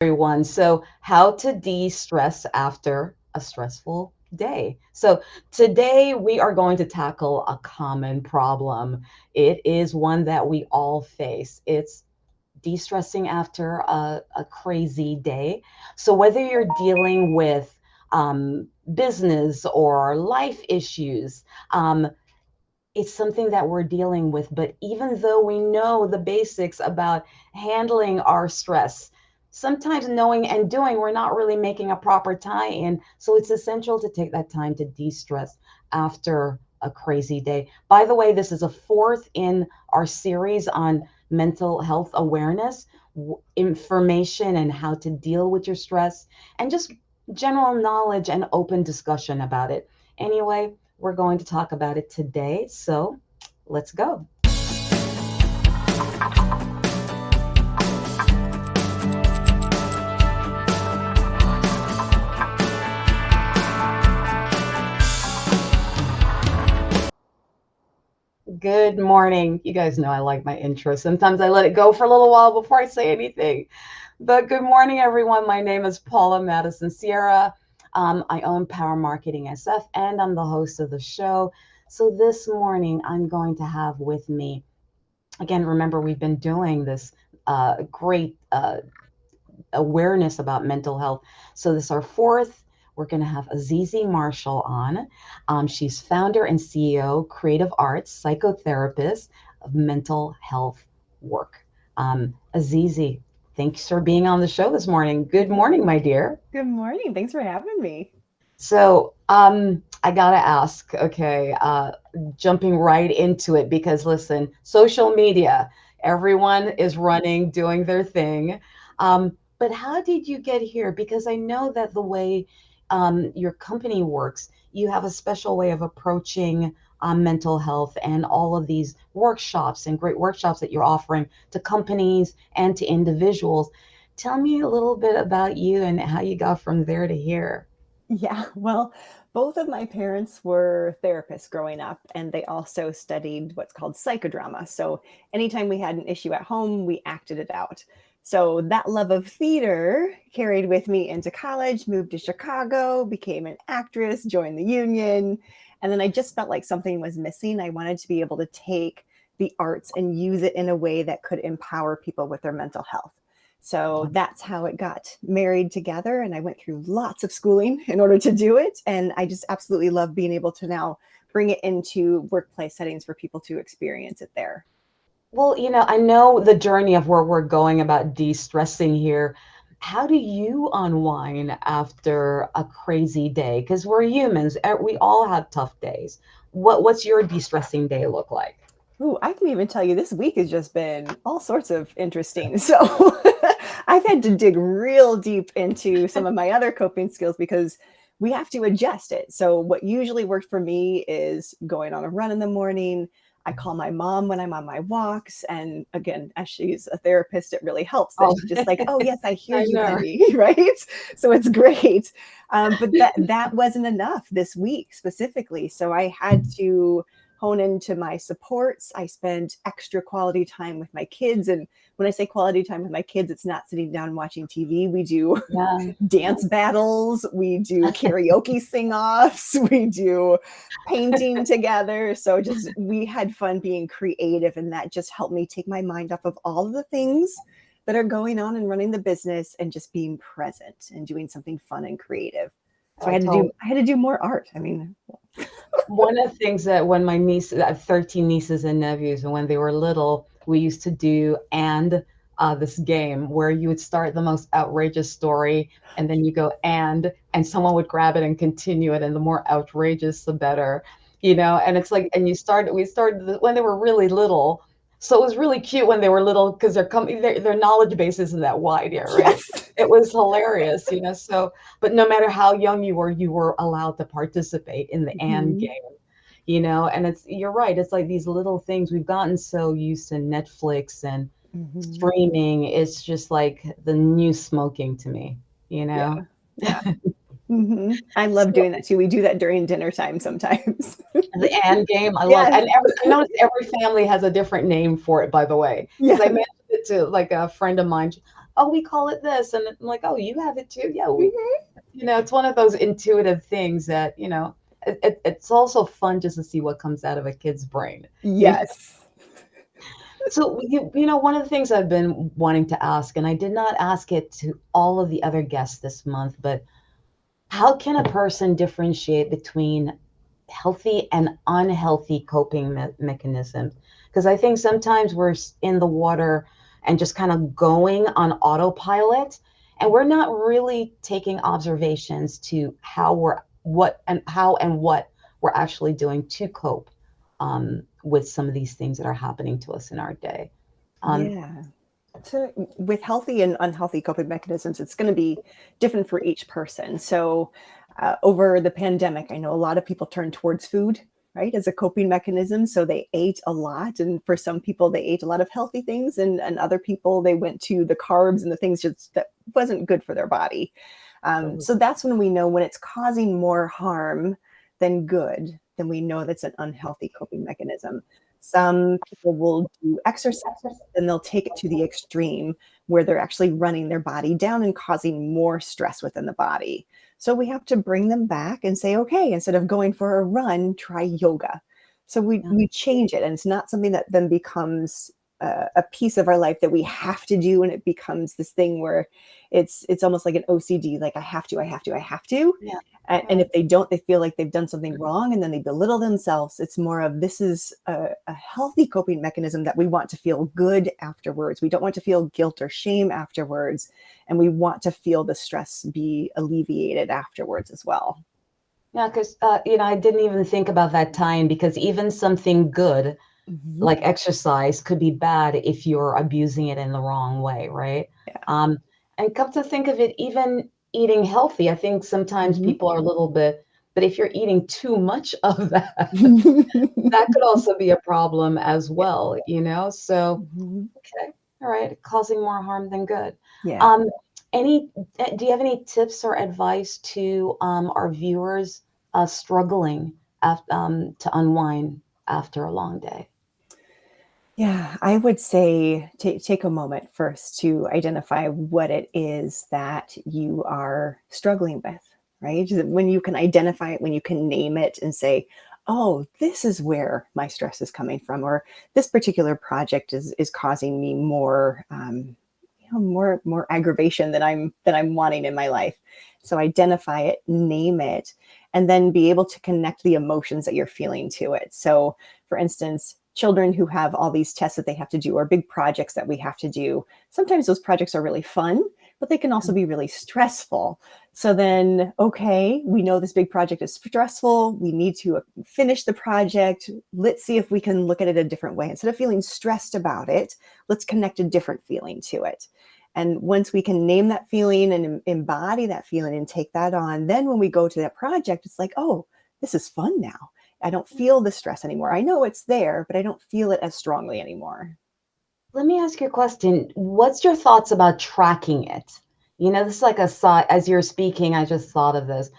everyone. So, how to de-stress after a stressful day. So, today we are going to tackle a common problem. It is one that we all face. It's de-stressing after a crazy day. So, whether you're dealing with business or life issues, it's something that we're dealing with. But even though we know the basics about handling our stress, sometimes knowing and doing, we're not really making a proper tie in. So it's essential to take that time to de stress after a crazy day. By the way, this is a fourth in our series on mental health awareness, information, and how to deal with your stress, and just general knowledge and open discussion about it. Anyway, we're going to talk about it today. So let's go. Good morning. You guys know I like my intro. Sometimes I let it go for a little while before I say anything. But good morning, everyone. My name is Paula Mattisonsierra. I own Power Marketing SF, and I'm the host of the show. So this morning, I'm going to have with me, again, remember, we've been doing this great awareness about mental health. So this is our fourth. We're going to have Azizi Marshall on. She's founder and CEO, Creative Arts Psychotherapist of Mental Health Work. Azizi, thanks for being on the show this morning. Good morning, my dear. Good morning. Thanks for having me. So, I gotta ask, okay, jumping right into it because listen, social media, everyone is running, doing their thing. But how did you get here? Because I know that the way your company works, you have a special way of approaching mental health and all of these workshops and great workshops that you're offering to companies and to individuals. Tell me a little bit about you and how you got from there to here. Yeah, well, both of my parents were therapists growing up, and they also studied what's called psychodrama. So anytime we had an issue at home, we acted it out. So that love of theater carried with me into college, moved to Chicago, became an actress, joined the union. And then I just felt like something was missing. I wanted to be able to take the arts and use it in a way that could empower people with their mental health. So that's how it got married together. And I went through lots of schooling in order to do it. And I just absolutely love being able to now bring it into workplace settings for people to experience it there. Well, I know the journey of where we're going about de-stressing here. How do you unwind after a crazy day? Because we're humans, we all have tough days. What's your de-stressing day look like? Ooh, I can even tell you this week has just been all sorts of interesting. So I've had to dig real deep into some of my other coping skills because we have to adjust it. So what usually works for me is going on a run in the morning. I call my mom when I'm on my walks. And again, as she's a therapist, it really helps that Oh, she's just like, oh, yes, I hear I you, know. honey. Right. So it's great. But that wasn't enough this week specifically. So I had to hone into my supports. I spend extra quality time with my kids. And when I say quality time with my kids, it's not sitting down watching TV. We do Yeah. dance battles, we do karaoke sing offs, we do painting together. So just we had fun being creative, and that just helped me take my mind off of all of the things that are going on and running the business and just being present and doing something fun and creative. So I told I had to do more art. I mean, one of the things that when my niece, I have 13 nieces and nephews, and when they were little, we used to do this game where you would start the most outrageous story and then you go and someone would grab it and continue it, and the more outrageous, the better, and it's like, and we started when they were really little. So it was really cute when they were little because their knowledge base isn't that wide yet, right? yes. It was hilarious. So but no matter how young you were allowed to participate in the and Mhm. game. And you're right, it's like these little things. We've gotten so used to Netflix and Mhm. streaming. It's just like the new smoking to me, you Yeah. know? Yeah. I love So doing that too. We do that during dinner time sometimes. the and game, I love, yes. and I noticed every family has a different name for it, by the way, because I Yes. mentioned it to like a friend of mine. oh, we call it this. And I'm like, oh, you have it too? Yeah, we, Mhm. it's one of those intuitive things that, it's also fun just to see what comes out of a kid's brain. You know? Yes. So, one of the things I've been wanting to ask, and I did not ask it to all of the other guests this month, but how can a person differentiate between healthy and unhealthy coping mechanisms? Because I think sometimes we're in the water and just kind of going on autopilot, and we're not really taking observations to how and what we're actually doing to cope with some of these things that are happening to us in our day. Um, Yeah. So with healthy and unhealthy coping mechanisms, it's going to be different for each person. So over the pandemic, I know a lot of people turned towards food, right, as a coping mechanism. So they ate a lot. And for some people, they ate a lot of healthy things. And other people, they went to the carbs and the things just that wasn't good for their body. So that's when we know when it's causing more harm than good, then we know that's an unhealthy coping mechanism. Some people will do exercise and they'll take it to the extreme where they're actually running their body down and causing more stress within the body. So we have to bring them back and say, okay, instead of going for a run, try yoga. So we change it, and it's not something that then becomes a piece of our life that we have to do, and it becomes this thing where it's almost like an OCD, like I have to, I have to, I have to. yeah. And if they don't, they feel like they've done something wrong, and then they belittle themselves. It's more of, this is a healthy coping mechanism that we want to feel good afterwards. We don't want to feel guilt or shame afterwards. And we want to feel the stress be alleviated afterwards as well. Yeah, because I didn't even think about that time because even something good Mhm. like exercise could be bad if you're abusing it in the wrong way, right? Yeah. Um, and come to think of it, even eating healthy, I think sometimes Mhm. people are a little bit, but if you're eating too much of that, that could also be a problem as Yeah. well. So, Mhm. okay, all right, causing more harm than good. Yeah. Um, do you have any tips or advice to our viewers struggling to unwind after a long day? Yeah, I would say take a moment first to identify what it is that you are struggling with, right? When you can identify it, when you can name it and say, oh, this is where my stress is coming from, or this particular project is causing me more, more aggravation than I'm wanting in my life. So identify it, name it, and then be able to connect the emotions that you're feeling to it. So, for instance, children who have all these tests that they have to do or big projects that we have to do, sometimes those projects are really fun, but they can also be really stressful. So then, okay, we know this big project is stressful. We need to finish the project. Let's see if we can look at it a different way. Instead of feeling stressed about it, let's connect a different feeling to it. And once we can name that feeling and embody that feeling and take that on, then when we go to that project, it's like, oh, this is fun now. I don't feel the stress anymore. I know it's there, but I don't feel it as strongly anymore. Let me ask you a question. What's your thoughts about tracking it? This is like a side, as you're speaking, I just thought of this.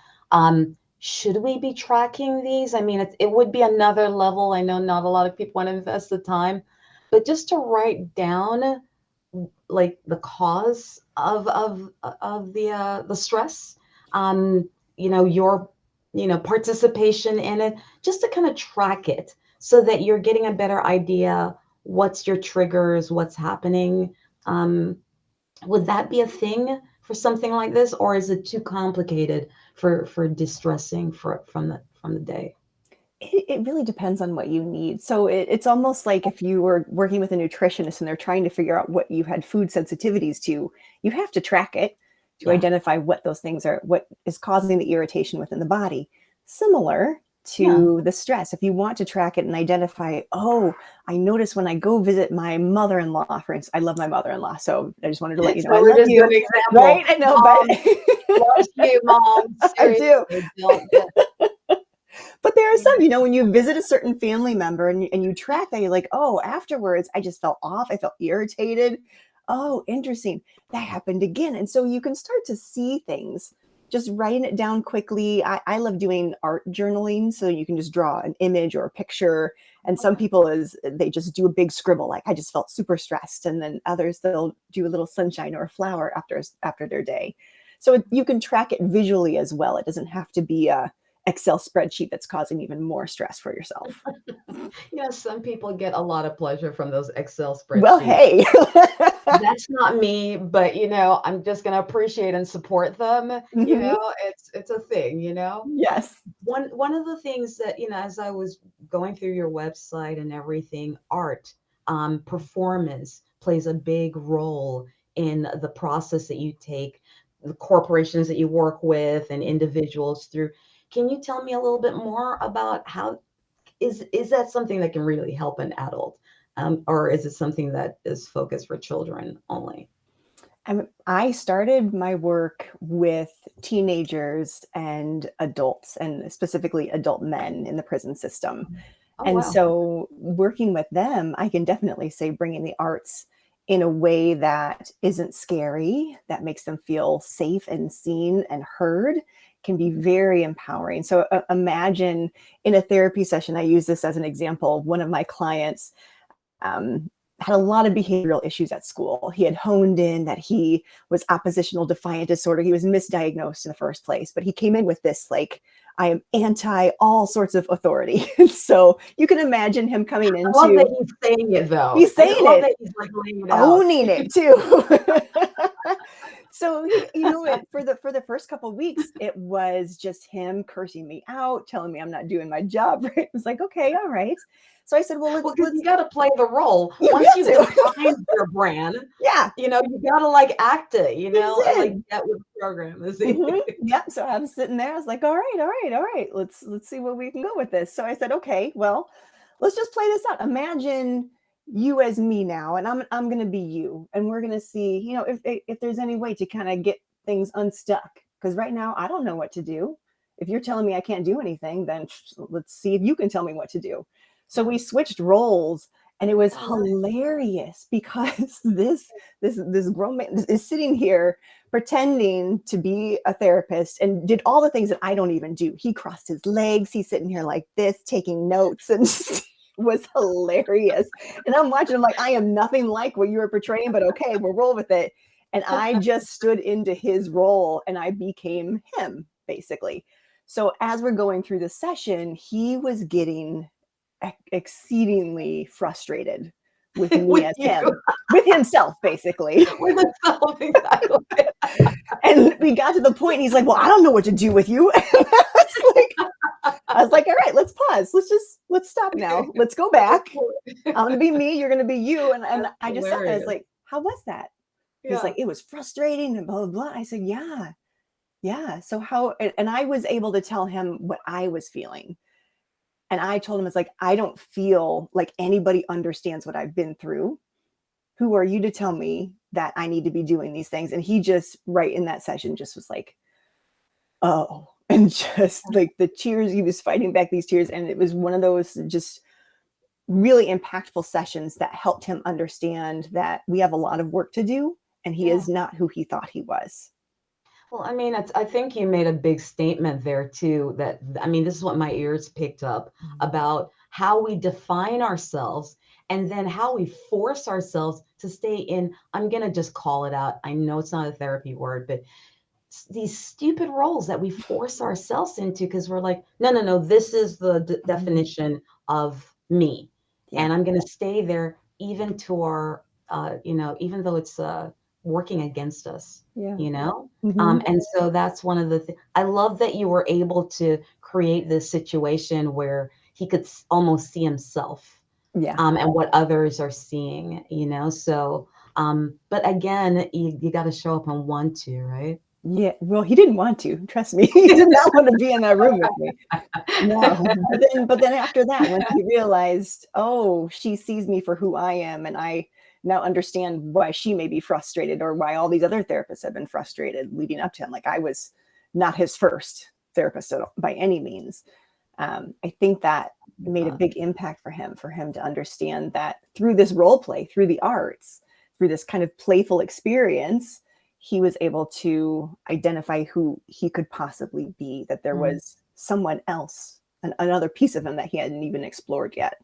Should we be tracking these? I mean, it would be another level. I know not a lot of people want to invest the time, but just to write down like the cause of the stress, your participation in it, just to kind of track it so that you're getting a better idea what's your triggers, what's happening. Um, would that be a thing for something like this, or is it too complicated for distressing from the day? It really depends on what you need. So it's almost like if you were working with a nutritionist and they're trying to figure out what you had food sensitivities to, you have to track it to Yeah, identify what those things are, what is causing the irritation within the body. Similar yeah. to the stress. If you want to track it and identify, oh, I notice when I go visit my mother-in-law, for instance, I love my mother-in-law. So I just wanted to let you So know I we're love just you. doing an example. Right? I know, but Mom loves you, mom. I do. Seriously, don't. But there are some, when you visit a certain family member and you track that, you're like, oh, afterwards, I just felt off. I felt irritated. Oh, interesting. That happened again. And so you can start to see things. just writing it down quickly. I love doing art journaling. So you can just draw an image or a picture. And some Okay. people they just do a big scribble, like I just felt super stressed. And then others, they'll do a little sunshine or a flower after their day. So you can track it visually as well. It doesn't have to be a Excel spreadsheet that's causing even more stress for yourself. Some people get a lot of pleasure from those Excel Well, spreadsheets. hey. That's not me, but I'm just gonna appreciate and support them. Hmm. It's a thing. Yes. One of the things that, as I was going through your website and everything, art, performance plays a big role in the process that you take, the corporations that you work with and individuals through. Can you tell me a little bit more about how is that something that can really help an adult? Or is it something that is focused for children only? I started my work with teenagers and adults, and specifically adult men in the prison system. Oh, And wow. so, working with them, I can definitely say bringing the arts in a way that isn't scary, that makes them feel safe and seen and heard, can be very empowering. So, imagine in a therapy session, I use this as an example. One of my clients um, had a lot of behavioral issues at school. He had honed in that he was oppositional defiant disorder. He was misdiagnosed in the first place, but he came in with this, like, I am anti all sorts of authority. So you can imagine him coming I love that into, he's saying it though. he's I saying love it, that he's like laying it out. owning it too. So for the first couple of weeks, it was just him cursing me out, telling me I'm not doing my job right. It was like, okay, all right. So I said, well, Well, let's because you got to play the role. you Once got you've to. defined your brand, Yeah, you got to like act it, he's and like in. get with the program. Is he? Hmm. Yep. So I'm sitting there. I was like, all right, all right, all right. Let's see where we can go with this. So I said, okay, well, let's just play this out. Imagine you as me now, and I'm gonna be you, and we're gonna see, if there's any way to kind of get things unstuck. Because right now I don't know what to do. If you're telling me I can't do anything, then let's see if you can tell me what to do. So Yeah. we switched roles, and it was All right. hilarious because this grown man is sitting here pretending to be a therapist and did all the things that I don't even do. He crossed his legs. He's sitting here like this, taking notes, and was hilarious. And I'm watching him like, I am nothing like what you were portraying, but okay, we'll roll with it. And I just stood into his role and I became him, basically. So as we're going through the session, he was getting exceedingly frustrated with me With as you, him, with himself, basically. with himself, exactly. And we got to the point, he's like, well, I don't know what to do with you. I was like, all right, let's pause. Let's stop now. Let's go back. I'm going to be me. You're going to be you. And That's I just sat there. I was hilarious. like, how was that? He's Yeah. like, it was frustrating and blah, blah, blah. I said, yeah, yeah. So how, and I was able to tell him what I was feeling. And I told him, it's like, I don't feel like anybody understands what I've been through. Who are you to tell me that I need to be doing these things? And he just, right in that session, just was like, oh, and just like the tears, he was fighting back these tears. And it was one of those just really impactful sessions that helped him understand that we have a lot of work to do and he Yeah. is not who he thought he was. Well, I think you made a big statement there too, that, this is what my ears picked up about how we define ourselves and then how we force ourselves to stay in, I'm going to just call it out. I know it's not a therapy word, but these stupid roles that we force ourselves into because we're like, no, no, no, this is the definition of me. Yeah. And I'm going to stay there even to even though it's working against us, Yeah. you know? Mm-hmm. And so that's one of the things. I love that you were able to create this situation where he could almost see himself Yeah. and what others are seeing. So, but again, you got to show up and want to, right? Yeah. Well, he didn't want to, trust me. He did not want to be in that room with me. No. But then after that, when he realized, oh, she sees me for who I am, and I now understand why she may be frustrated or why all these other therapists have been frustrated leading up to him. Like I was not his first therapist by any means. I think that made a big impact for him to understand that through this role play, through the arts, through this kind of playful experience, he was able to identify who he could possibly be, that there Mm. was someone else, another piece of him that he hadn't even explored yet.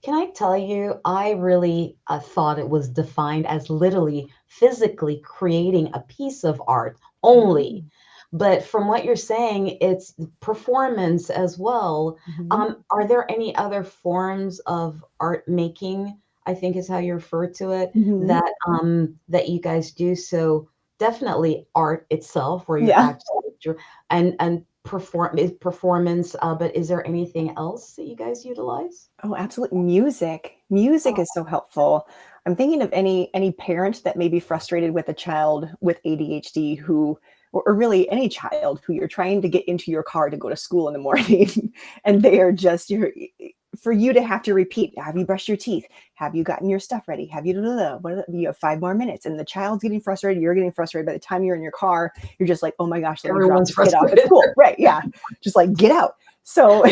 Can I tell you, I really thought it was defined as literally physically creating a piece of art only. Mm. But from what you're saying, it's performance as well. Mhm. Are there any other forms of art making, I think is how you refer to it, Mhm. that you guys do? So definitely art itself, where you're Yeah. actually and performance. But is there anything else that you guys utilize? Oh, absolutely. Music Oh, is so helpful. I'm thinking of any parent that may be frustrated with a child with ADHD who, or really any child who you're trying to get into your car to go to school in the morning, and they are just for you to have to repeat, have you brushed your teeth? Have you gotten your stuff ready? Have you, you have 5 more minutes, and the child's getting frustrated, you're getting frustrated. By the time you're in your car, you're just like, oh my gosh, let me drop everyone's this kid off at frustrated. school. Right. Yeah. Just like get out. So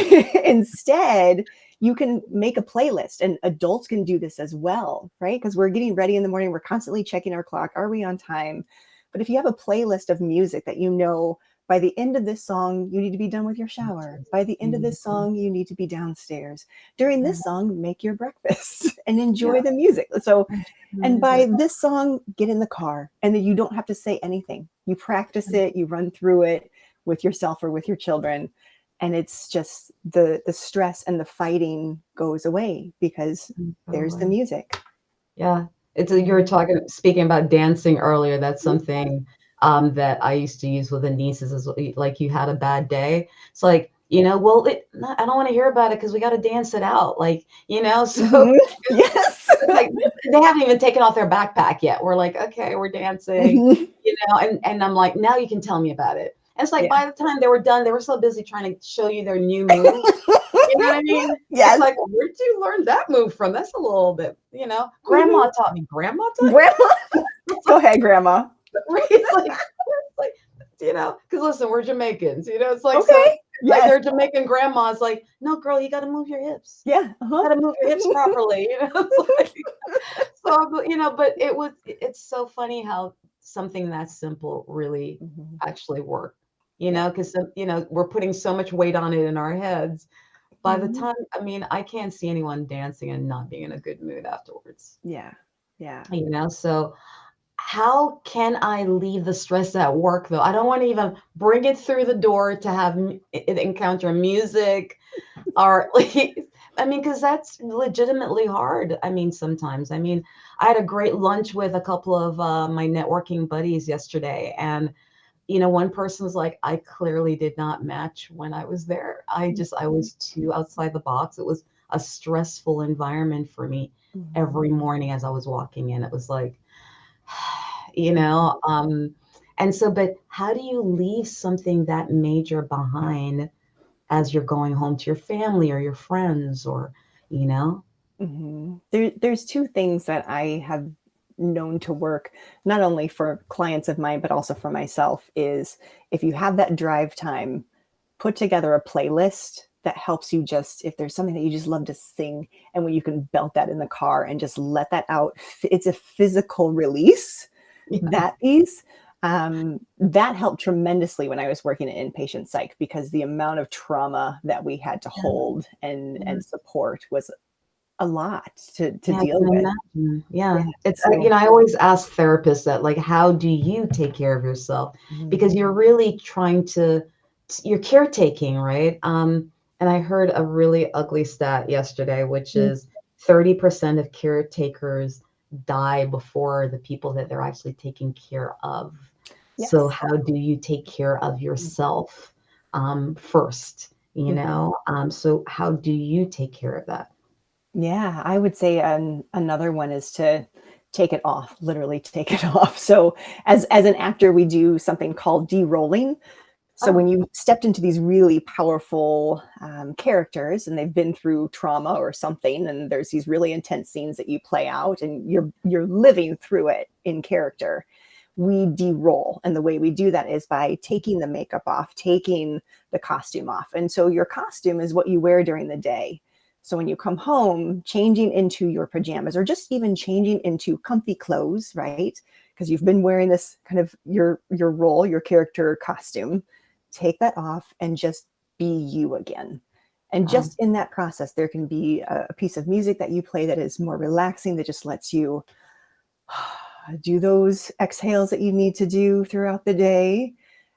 instead, you can make a playlist, and adults can do this as well, right? Because we're getting ready in the morning, we're constantly checking our clock, are we on time? But if you have a playlist of music that you know, by the end of this song you need to be done with your shower, by the end of this Mhm. song you need to be downstairs, during Yeah, this song make your breakfast and enjoy yeah, the music. So, enjoy the and by music. this song get in the car, and then you don't have to say anything, you practice it, you run through it with yourself or with your children, and it's just the stress and the fighting goes away because there's the Totally. music. Yeah. You were Mhm. speaking about dancing earlier. That's Yeah. something that I used to use with the nieces is like you had a bad day. It's like, well, I don't want to hear about it because we got to dance it out. Like, so Mhm. Yes. it's like they haven't even taken off their backpack yet. We're like, okay, we're dancing, Mhm. and I'm like, now you can tell me about it. And it's like Yeah. by the time they were done, they were so busy trying to show you their new move. You know what I mean? It's Yes. like, well, where'd you learn that move from? That's a little bit, Mhm. grandma taught me. Grandma taught Grandma, you? It's go ahead, grandma. like, because listen, we're Jamaicans, it's like, so, Okay. like Yes. their Jamaican grandma's like, no, girl, you got to move your hips. Yeah. You Uh-huh. got to move your hips properly. It's like, so, but it's so funny how something that simple really Mhm. actually worked, Yeah. because, we're putting so much weight on it in our heads by the Mhm. time, I mean, I can't see anyone dancing and not being in a good mood afterwards, Yeah. Yeah. so how can I leave the stress at work though? I don't want to even bring it through the door to have it encounter music or like, I mean, because that's legitimately hard. I mean, sometimes, I mean, I had a great lunch with a couple of my networking buddies yesterday, and one person was like, I clearly did not match when I was there. I Mhm. was too outside the box. It was a stressful environment for me Mhm. every morning as I was walking in. It was like, you Mhm. know, um, and so, but how do you leave something that major behind as you're going home to your family or your friends or, you know? There's two things that I have known to work, not only for clients of mine, but also for myself, is if you have that drive time, put together a playlist that helps you, just if there's something that you just love to sing, and when you can belt that in the car and just let that out, it's a physical release. Yeah. That piece, that helped tremendously when I was working in inpatient psych, because the amount of trauma that we had to Yeah. hold and Yeah. and support was a lot to Yeah, I deal can with. imagine. Yeah. Yeah. It's, So, I always ask therapists that, like, how do you take care of yourself? mhm, Because you're really trying to, you're caretaking, right? And I heard a really ugly stat yesterday, which mm, is 30% of caretakers die before the people that they're actually taking care of. So yes. how do you take care of Mhm, yourself first? mhm. So how do you take care of that? Yeah, I would say another one is to take it off, literally take it off. So as an actor, we do something called de-rolling. So when Oh, you stepped into these really powerful characters, and they've been through trauma or something, and there's these really intense scenes that you play out, and you're living through it in character, we de-roll. And the way we do that is by taking the makeup off, taking the costume off. And so your costume is what you wear during the day. So when you come home, changing into your pajamas, or just even changing into comfy clothes, right? because you've been wearing this kind of your role, your character costume. Take that off and just be you again. And Wow. just in that process, there can be a piece of music that you play that is more relaxing, that just lets you do those exhales that you need to do throughout the day.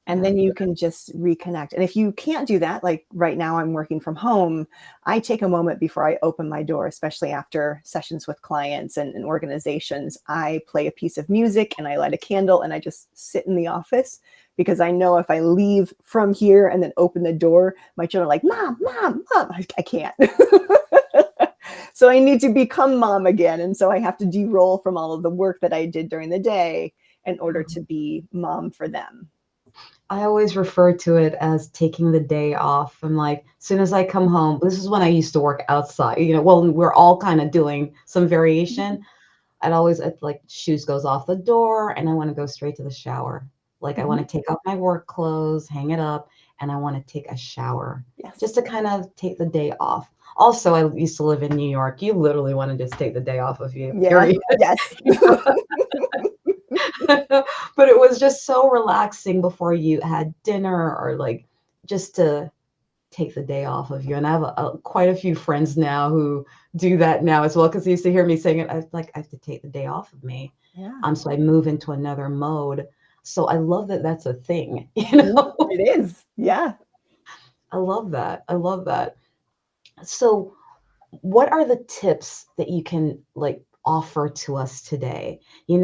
And Yeah. then you can just reconnect. And if you can't do that, like right now I'm working from home, I take a moment before I open my door, especially after sessions with clients and organizations. I play a piece of music and I light a candle and I just sit in the office, because I know if I leave from here and then open the door, my children are like, Mom, Mom, Mom. I can't. So I need to become mom again. And so I have to de-roll from all of the work that I did during the day in order to be mom for them. I always refer to it as taking the day off. I'm like, as soon as I come home, this is when I used to work outside. Well, we're all kind of doing some variation. Like shoes goes off the door and I want to go straight to the shower. Like I want Mhm. to take off my work clothes, hang it up, and I want to take a shower just Yes. to kind of take the day off. Also, I used to live in New York. You literally want to just take the day off of you, Yeah. period. Yes. But it was just so relaxing before you had dinner or like just to take the day off of you. And I have quite a few friends now who do that now as well, because they used to hear me saying it. I have to take the day off of me. Yeah. So I move into another mode. So I love that that's a thing. It is. Yeah. I love that. I love that. So what are the tips that you can like offer to us today?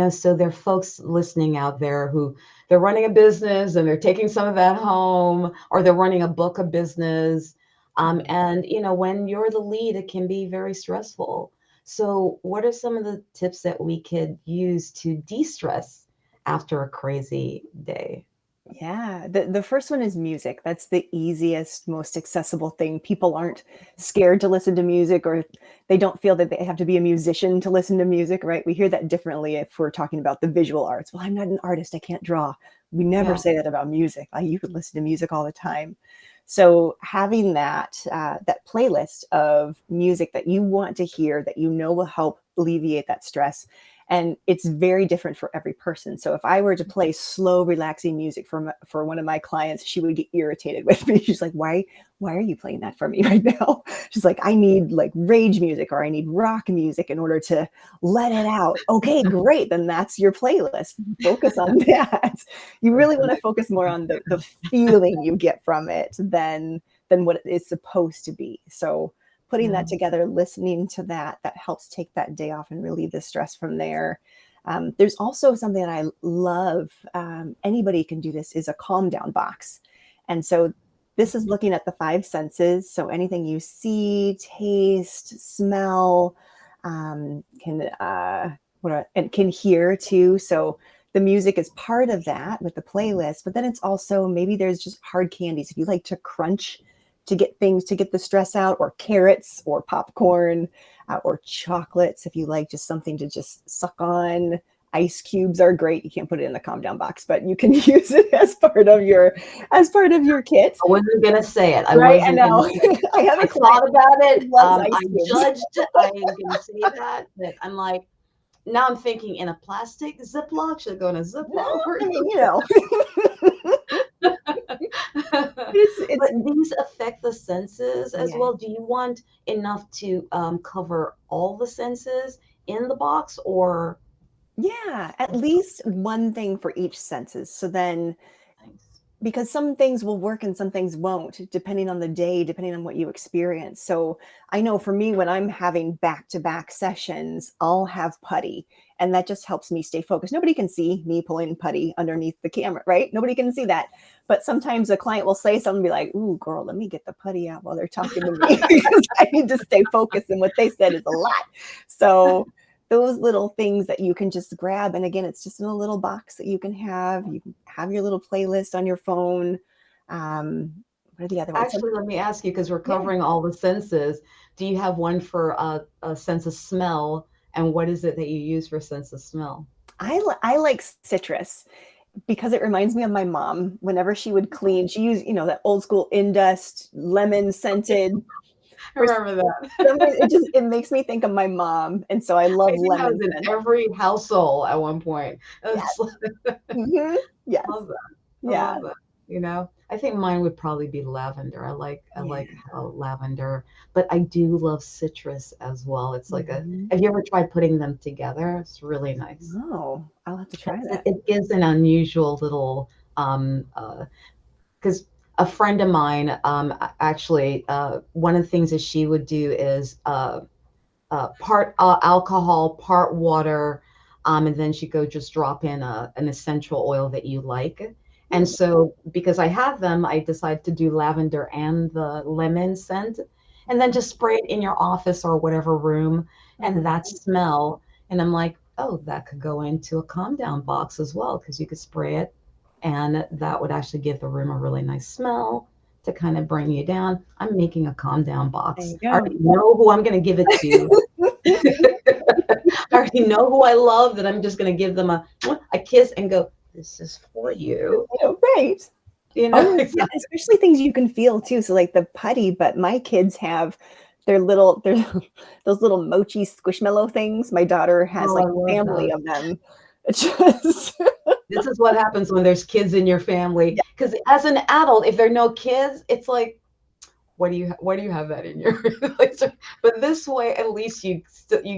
So there are folks listening out there who they're running a business and they're taking some of that home, or they're running a book of business. And when you're the lead, it can be very stressful. So what are some of the tips that we could use to de-stress after a crazy day? Yeah, the first one is music. That's the easiest, most accessible thing. People aren't scared to listen to music, or they don't feel that they have to be a musician to listen to music, right? We hear that differently if we're talking about the visual arts. Well, I'm not an artist, I can't draw. We never Yeah. say that about music. You could listen to music all the time. So having that playlist of music that you want to hear, that you know will help alleviate that stress, and it's very different for every person. So if I were to play slow, relaxing music for one of my clients, she would get irritated with me. She's like, why are you playing that for me right now? She's like, I need like rage music, or I need rock music in order to let it out. Okay, great. Then that's your playlist. Focus on that. You really want to focus more on the feeling you get from it than what it is supposed to be. So putting Yeah. that together, listening to that helps take that day off and relieve the stress from there. There's also something that I love. Anybody can do this, is a calm down box. And so this is looking at the five senses. So anything you see, taste, smell, and can hear too. So the music is part of that with the playlist, but then it's also, maybe there's just hard candies. If you like to crunch to get things to get the stress out, or carrots or popcorn, or chocolates, if you like just something to just suck on. Ice cubes are great. You can't put it in the calm down box, but you can use it as part of your kit. I wasn't gonna say it. I Right? I wasn't gonna know. say it. I have I a client thought about it. who loves I ice cubes. judged. I am gonna say that, but I'm like, now I'm thinking in a plastic Ziploc. Should I go in a Ziploc? I mean, it's But these affect the senses as yeah. well. Do you want enough to cover all the senses in the box, or? Yeah, at least one thing for each senses. So then, Thanks. because some things will work and some things won't, depending on the day, depending on what you experience. So I know for me, when I'm having back-to-back sessions, I'll have putty, and that just helps me stay focused. Nobody can see me pulling putty underneath the camera, right? Nobody can see that. But sometimes a client will say something, be like, ooh, girl, let me get the putty out while they're talking to me, because I need to stay focused, and what they said is a lot. So those little things that you can just grab. And again, it's just in a little box that you can have. You can have your little playlist on your phone. What are the other ones? Actually, let me ask you, because we're Yeah. covering all the senses. Do you have one for a sense of smell? And what is it that you use for sense of smell? I like citrus, because it reminds me of my mom. Whenever she would clean, she used, that old school Indust lemon scented. I remember that. It makes me think of my mom, and so I love I think that was lemon in scent. every household at one point. Yes. It's like, Hmm. Yes. love that. I Yeah. love that. You know, I think mine would probably be lavender. I Yeah. like lavender, but I do love citrus as well. It's like a. Hmm. Have you ever tried putting them together? It's really nice. Oh, I'll have to try It, that. it gives an unusual little because a friend of mine actually one of the things that she would do is part alcohol, part water, and then she go just drop in an essential oil that you like. And Hmm. so, because I have them, I decided to do lavender and the lemon scent, and then just spray it in your office or whatever room, and Mhm. that smell. And I'm like, oh, that could go into a calm down box as well, because you could spray it, and that would actually give the room a really nice smell to kind of bring you down. I'm making a calm down There box. you I go. already know who I'm going to give it to. I already know who I love that I'm just going to give them a kiss and go, this is for you. Right. You know, Oh, yeah, exactly. especially things you can feel too. So like the putty, but my kids have their those little mochi squishmallow things. My daughter has Oh, I like a love family those. of them. It's just This is what happens when there's kids in your family. yeah. Because as an adult, if there are no kids, it's like, why do you have that in your like, but this way at least you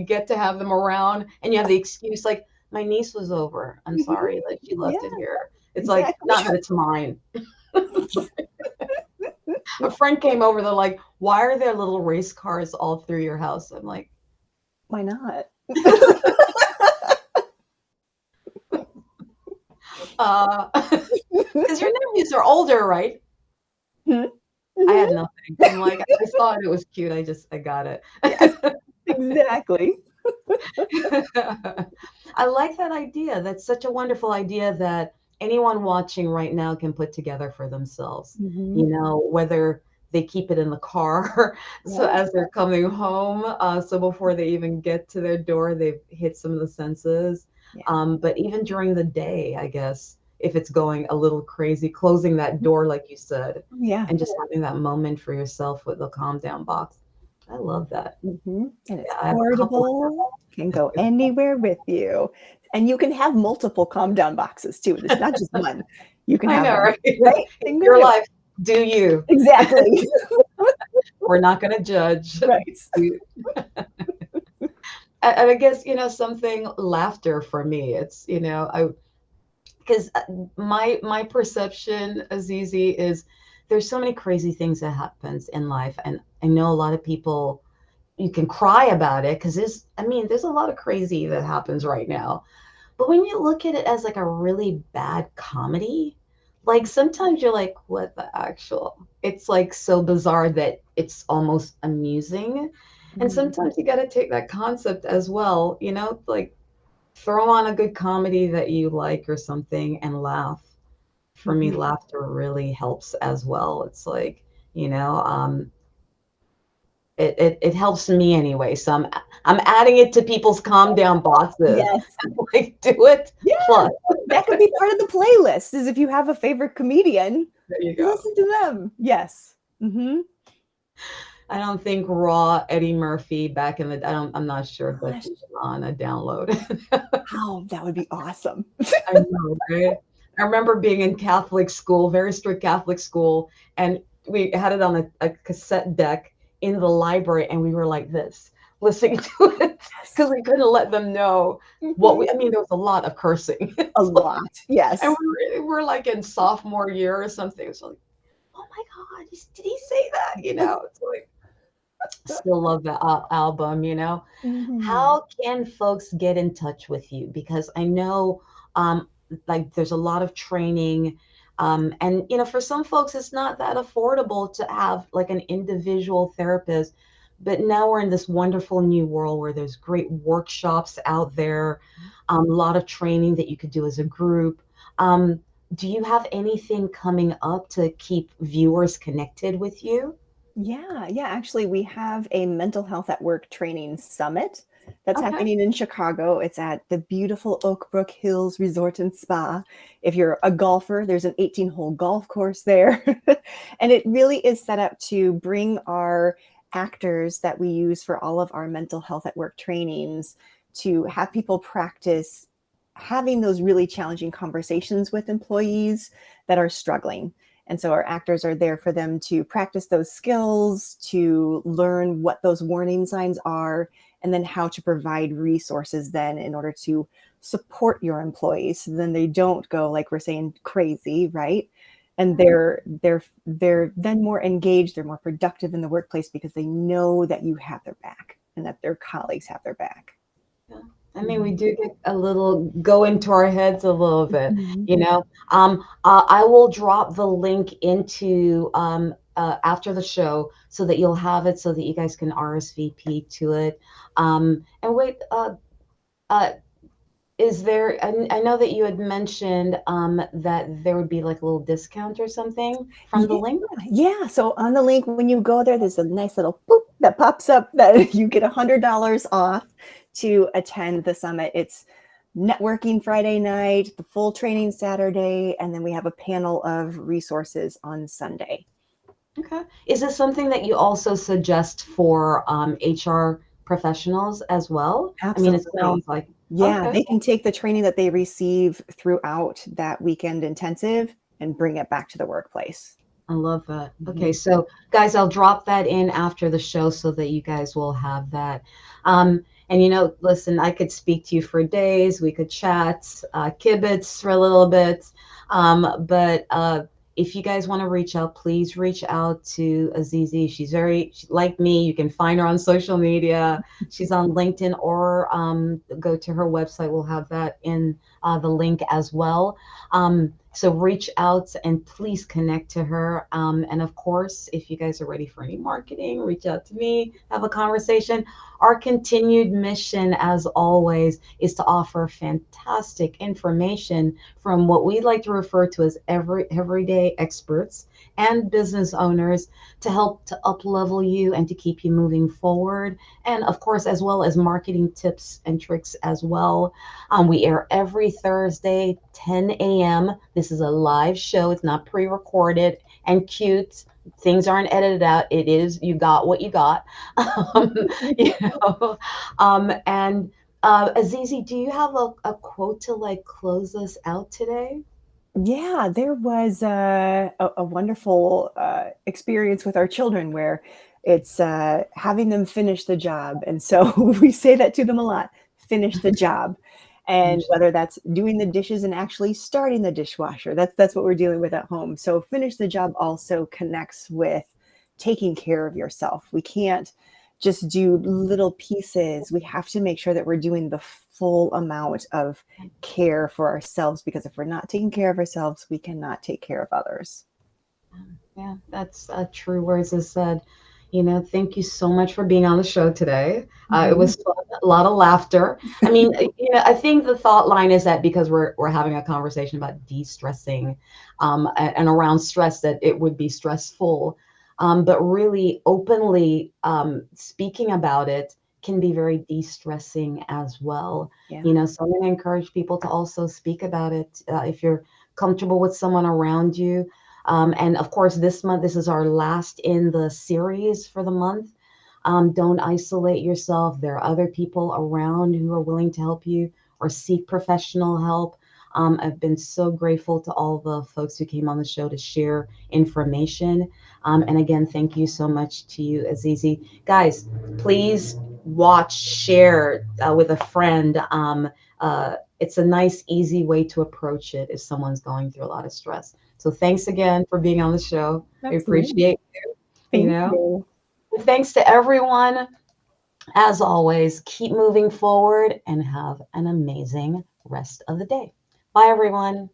get to have them around and you have the excuse like my niece was over, I'm Mhm. sorry that she Yeah, left it here. It's like exactly. not that it's mine. A friend came over, they're like, why are there little race cars all through your house? I'm like, Why not? because your nephews are older, right? Mhm. I Mhm. had nothing. I'm like, I saw it, it was cute, I got it. Yes, exactly. I like that idea. That's such a wonderful idea that anyone watching right now can put together for themselves. Mhm. You know, whether they keep it in the car, so Yeah. as they're coming home, so before they even get to their door, they've hit some of the senses. Yeah. But even during the day, I guess, if it's going a little crazy, closing that door, like you said, Yeah. and just having that moment for yourself with the calm down box. I love that. Mhm, and it's Yeah, I have a couple of portable, can go anywhere with you, and you can have multiple calm down boxes too, it's not just one. You can I have know, them, right? right? It's And go your anywhere. life. Do you? Exactly. We're not going to judge. Right. You- and I guess, something laughter for me. It's, I because my perception, Azizi, is there's so many crazy things that happens in life, and I know a lot of people you can cry about it because there's a lot of crazy that happens right now. But when you look at it as like a really bad comedy, like sometimes you're like, what the actual? It's like so bizarre that it's almost amusing. And Mhm, sometimes you got to take that concept as well, like throw on a good comedy that you like or something and laugh. For me, mhm. laughter really helps as well. It's like, you know, um, it helps me anyway. So I'm adding it to people's calm down boxes. Yes. Like do it Yeah, plus. that could be part of the playlist, is if you have a favorite comedian, There you go. listen to them. Yes. Mhm. I don't think Raw Eddie Murphy back in the I'm not sure if that's Gosh, even on a download. oh, that would be awesome. I know, right? I remember being in Catholic school, very strict Catholic school, and we had it on a cassette deck in the library, and we were like this, listening to it because Yes. we couldn't let them know Mhm. there was a lot of cursing. A It's like, lot, and yes. we're like in sophomore year or something. It's like, oh my God, did he say that? It's like, still love that album. Mhm. How can folks get in touch with you? Because I know, like, there's a lot of training. And, for some folks, it's not that affordable to have like an individual therapist. But now we're in this wonderful new world where there's great workshops out there, a lot of training that you could do as a group. Um, do you have anything coming up to keep viewers connected with you? Yeah, yeah, actually, we have a mental health at work training summit that's Okay. happening in Chicago. It's at the beautiful Oak Brook Hills Resort and Spa. If you're a golfer, there's an 18-hole golf course there. And it really is set up to bring our actors that we use for all of our mental health at work trainings to have people practice having those really challenging conversations with employees that are struggling. And so our actors are there for them to practice those skills, to learn what those warning signs are, and then how to provide resources then in order to support your employees so then they don't go, like we're saying, crazy, right? And they're then more engaged, they're more productive in the workplace because they know that you have their back and that their colleagues have their back. Yeah. I mean, we do get a little go into our heads a little bit, Mhm. you know. I will drop the link into after the show so that you'll have it so that you guys can RSVP to it. And wait, uh, is there? I know that you had mentioned that there would be like a little discount or something from the Yeah, link. yeah. So on the link, when you go there, there's a nice little boop that pops up that you get $100 off to attend the summit. It's networking Friday night, the full training Saturday, and then we have a panel of resources on Sunday. Okay. Is this something that you also suggest for HR professionals as well? I mean, it Absolutely. sounds like Yeah, okay. they can take the training that they receive throughout that weekend intensive and bring it back to the workplace. I love that. Okay, Mhm. so guys, I'll drop that in after the show so that you guys will have that. And listen, I could speak to you for days. We could chat, kibitz for a little bit. But if you guys want to reach out, please reach out to Azizi. Like me. You can find her on social media. She's on LinkedIn or go to her website. We'll have that in the link as well. So reach out and please connect to her. And of course, if you guys are ready for any marketing, reach out to me, have a conversation. Our continued mission, as always, is to offer fantastic information from what we like to refer to as everyday experts and business owners to help to up level you and to keep you moving forward. And of course, as well as marketing tips and tricks as well. We air every Thursday, 10 a.m. This is a live show. It's not pre-recorded and cute. Things aren't edited out. It is you got what you got. Um, you know. And Azizi, do you have a quote to like close us out today? Yeah, there was a wonderful experience with our children where it's having them finish the job. And so we say that to them a lot, finish the job. And Finish. whether that's doing the dishes and actually starting the dishwasher, that's what we're dealing with at home. So finish the job also connects with taking care of yourself. We can't just do little pieces. We have to make sure that we're doing the full amount of care for ourselves because if we're not taking care of ourselves, we cannot take care of others. Yeah, that's true words as said. Thank you so much for being on the show today. It Mhm. was fun, a lot of laughter. I mean, I think the thought line is that because we're having a conversation about de-stressing, and around stress, that it would be stressful, but really openly speaking about it can be very de-stressing as well. Yeah. So I'm going to encourage people to also speak about it if you're comfortable with someone around you. And of course, this month, this is our last in the series for the month. Don't isolate yourself. There are other people around who are willing to help you or seek professional help. I've been so grateful to all the folks who came on the show to share information. And again, thank you so much to you, Azizi. Guys, please watch, share with a friend. It's a nice, easy way to approach it if someone's going through a lot of stress. So thanks again for being on the show. We Absolutely. appreciate you, Thank you. Thanks to everyone. As always, keep moving forward and have an amazing rest of the day. Bye, everyone.